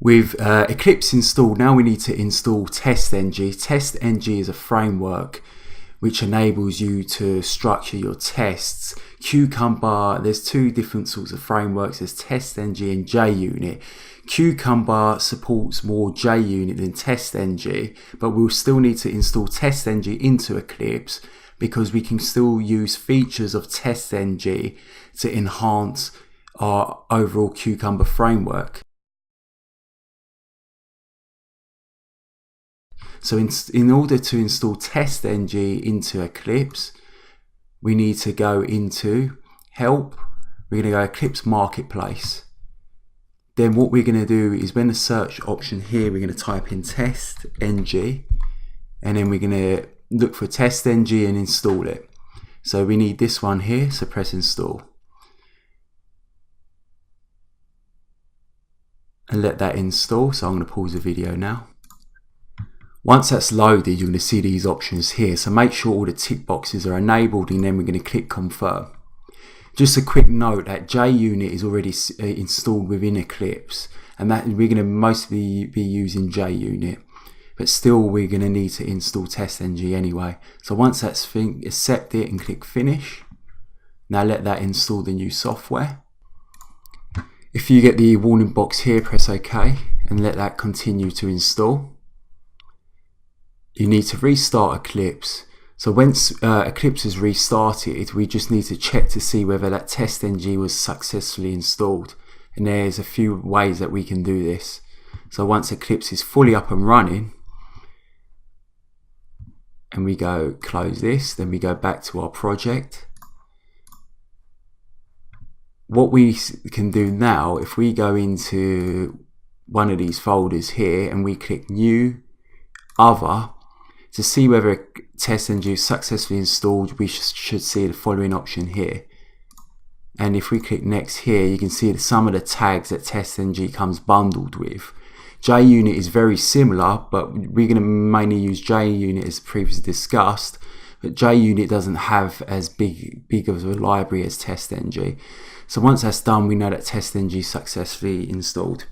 With Eclipse installed, now we need to install TestNG. TestNG is a framework which enables you to structure your tests. Cucumber, there's two different sorts of frameworks. There's TestNG and JUnit. Cucumber supports more JUnit than TestNG, but we'll still need to install TestNG into Eclipse because we can still use features of TestNG to enhance our overall Cucumber framework. So in order to install TestNG into Eclipse, we need to go into Help. We're going to go Eclipse Marketplace. Then what we're going to do is, when the search option here, we're going to type in TestNG, and then we're going to look for TestNG and install it. So we need this one here, so press install. And let that install. So I'm going to pause the video now. Once that's loaded, you're going to see these options here. So make sure all the tick boxes are enabled, and then we're going to click confirm. Just a quick note that JUnit is already installed within Eclipse, and that we're going to mostly be using JUnit, but still we're going to need to install TestNG anyway. So once that's accept it and click finish. Now let that install the new software. If you get the warning box here, press OK and let that continue to install. You need to restart Eclipse. So once Eclipse is restarted, we just need to check to see whether that TestNG was successfully installed. And there's a few ways that we can do this. So once Eclipse is fully up and running, and we go close this, then we go back to our project. What we can do now, if we go into one of these folders here and we click New, Other, to see whether TestNG is successfully installed, we should see the following option here. And if we click next here, you can see some of the tags that TestNG comes bundled with. JUnit is very similar, but we're going to mainly use JUnit as previously discussed. But JUnit doesn't have as big of a library as TestNG. So once that's done, we know that TestNG is successfully installed.